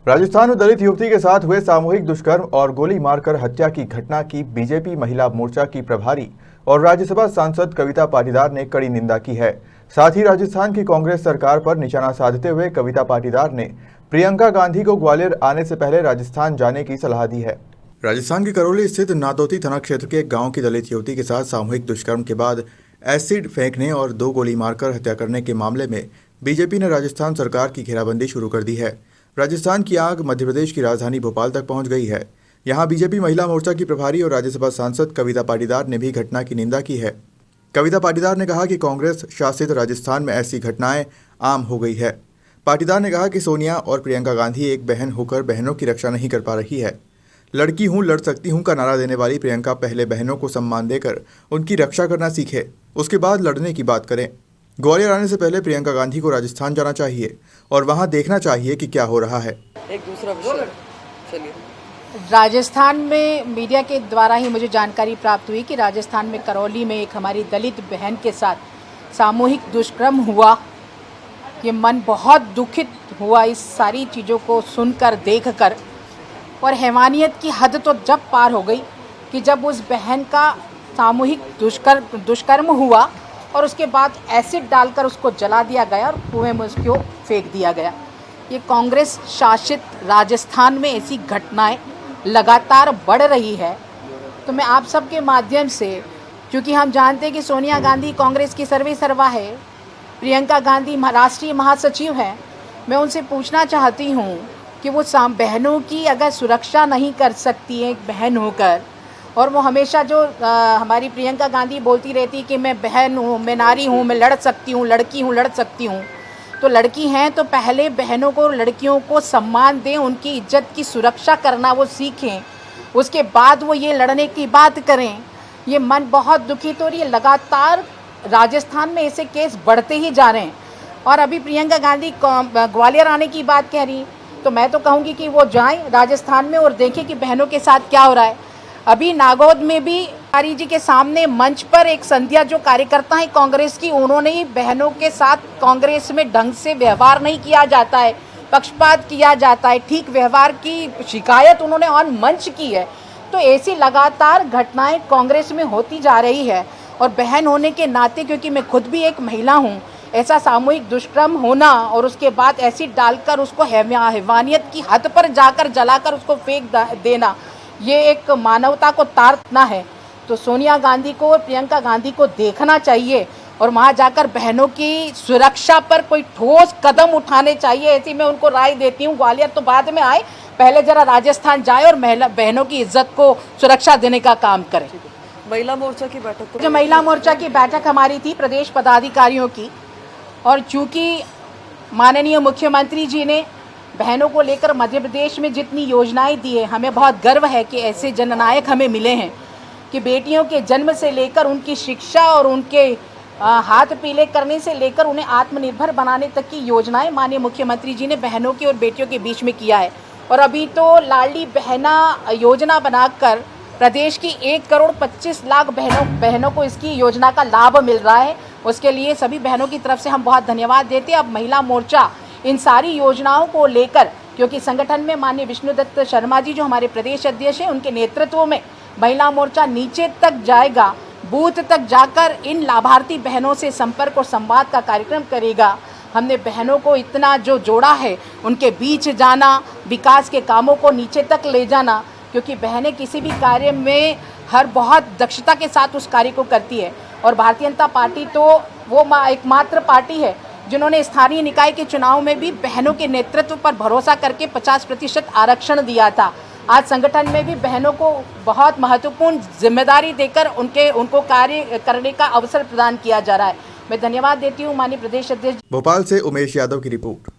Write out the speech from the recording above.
राजस्थान में दलित युवती के साथ हुए सामूहिक दुष्कर्म और गोली मारकर हत्या की घटना की बीजेपी महिला मोर्चा की प्रभारी और राज्यसभा सांसद कविता पाटीदार ने कड़ी निंदा की है। साथ ही राजस्थान की कांग्रेस सरकार पर निशाना साधते हुए कविता पाटीदार ने प्रियंका गांधी को ग्वालियर आने से पहले राजस्थान जाने की सलाह दी है। राजस्थान के करौली स्थित नादौती थाना क्षेत्र के गाँव की दलित युवती के साथ सामूहिक दुष्कर्म के बाद एसिड फेंकने और 2 गोली मारकर हत्या करने के मामले में बीजेपी ने राजस्थान सरकार की घेराबंदी शुरू कर दी है। राजस्थान की आग मध्य प्रदेश की राजधानी भोपाल तक पहुंच गई है। यहां बीजेपी महिला मोर्चा की प्रभारी और राज्यसभा सांसद कविता पाटीदार ने भी घटना की निंदा की है। कविता पाटीदार ने कहा कि कांग्रेस शासित राजस्थान में ऐसी घटनाएं आम हो गई है। पाटीदार ने कहा कि सोनिया और प्रियंका गांधी एक बहन होकर बहनों की रक्षा नहीं कर पा रही है। लड़की हूं, लड़ सकती हूं का नारा देने वाली प्रियंका पहले बहनों को सम्मान देकर उनकी रक्षा करना सीखे, उसके बाद लड़ने की बात करें। ग्वालियर आने से पहले प्रियंका गांधी को राजस्थान जाना चाहिए और वहां देखना चाहिए कि क्या हो रहा है। एक दूसरा विषय चलिए। राजस्थान में मीडिया के द्वारा ही मुझे जानकारी प्राप्त हुई कि राजस्थान में करौली में एक हमारी दलित बहन के साथ सामूहिक दुष्कर्म हुआ। ये मन बहुत दुखित हुआ इस सारी चीज़ों को सुनकर देखकर, और हैवानियत की हद तो जब पार हो गई कि जब उस बहन का सामूहिक दुष्कर्म हुआ और उसके बाद एसिड डालकर उसको जला दिया गया और कुएं में उसको फेंक दिया गया। ये कांग्रेस शासित राजस्थान में ऐसी घटनाएं लगातार बढ़ रही है। तो मैं आप सबके माध्यम से, क्योंकि हम जानते हैं कि सोनिया गांधी कांग्रेस की सर्वेसर्वा है, प्रियंका गांधी राष्ट्रीय महासचिव हैं, मैं उनसे पूछना चाहती हूँ कि वो बहनों की अगर सुरक्षा नहीं कर सकती है एक बहन होकर, और वो हमेशा जो हमारी प्रियंका गांधी बोलती रहती कि मैं बहन हूँ, मैं नारी हूँ, मैं लड़ सकती हूँ, लड़की हूँ, लड़ सकती हूँ, तो लड़की हैं तो पहले बहनों को, लड़कियों को सम्मान दें, उनकी इज्जत की सुरक्षा करना वो सीखें, उसके बाद वो ये लड़ने की बात करें। ये मन बहुत दुखित हो रही है। लगातार राजस्थान में ऐसे केस बढ़ते ही जा रहे हैं। और अभी प्रियंका गांधी ग्वालियर आने की बात कह रही, तो मैं तो कहूँगी कि वो जाएँ राजस्थान में और देखें कि बहनों के साथ क्या हो रहा है। अभी नागौद में भी आरी जी के सामने मंच पर एक संध्या जो कार्यकर्ता है कांग्रेस की, उन्होंने ही बहनों के साथ कांग्रेस में ढंग से व्यवहार नहीं किया जाता है, पक्षपात किया जाता है, ठीक व्यवहार की शिकायत उन्होंने ऑन मंच की है। तो ऐसी लगातार घटनाएं कांग्रेस में होती जा रही है। और बहन होने के नाते, क्योंकि मैं खुद भी एक महिला हूँ, ऐसा सामूहिक दुष्कर्म होना और उसके बाद एसिड डालकर उसको हैवानियत की हद पर जाकर जलाकर उसको फेंक देना, ये एक मानवता को ताड़ना है। तो सोनिया गांधी को और प्रियंका गांधी को देखना चाहिए और वहाँ जाकर बहनों की सुरक्षा पर कोई ठोस कदम उठाने चाहिए, ऐसी मैं उनको राय देती हूँ। ग्वालियर तो बाद में आए, पहले जरा राजस्थान जाए और बहनों की इज्जत को सुरक्षा देने का काम करें। महिला मोर्चा की बैठक, जो महिला मोर्चा की बैठक हमारी थी प्रदेश पदाधिकारियों की, और चूँकि माननीय मुख्यमंत्री जी ने बहनों को लेकर मध्य प्रदेश में जितनी योजनाएं दी है, हमें बहुत गर्व है कि ऐसे जननायक हमें मिले हैं कि बेटियों के जन्म से लेकर उनकी शिक्षा और उनके हाथ पीले करने से लेकर उन्हें आत्मनिर्भर बनाने तक की योजनाएं माननीय मुख्यमंत्री जी ने बहनों की और बेटियों के बीच में किया है। और अभी तो लाडली बहना योजना बनाकर प्रदेश की 1,25,00,000 बहनों को इसकी योजना का लाभ मिल रहा है। उसके लिए सभी बहनों की तरफ से हम बहुत धन्यवाद देते हैं। अब महिला मोर्चा इन सारी योजनाओं को लेकर, क्योंकि संगठन में माननीय विष्णुदत्त शर्मा जी जो हमारे प्रदेश अध्यक्ष हैं, उनके नेतृत्व में महिला मोर्चा नीचे तक जाएगा, बूथ तक जाकर इन लाभार्थी बहनों से संपर्क और संवाद का कार्यक्रम करेगा। हमने बहनों को इतना जो जोड़ा है, उनके बीच जाना, विकास के कामों को नीचे तक ले जाना, क्योंकि बहनें किसी भी कार्य में हर बहुत दक्षता के साथ उस कार्य को करती है। और भारतीय जनता पार्टी तो वो एकमात्र पार्टी है जिन्होंने स्थानीय निकाय के चुनाव में भी बहनों के नेतृत्व पर भरोसा करके 50% आरक्षण दिया था। आज संगठन में भी बहनों को बहुत महत्वपूर्ण जिम्मेदारी देकर उनको कार्य करने का अवसर प्रदान किया जा रहा है। मैं धन्यवाद देती हूँ माननीय प्रदेश अध्यक्ष। भोपाल से उमेश यादव की रिपोर्ट।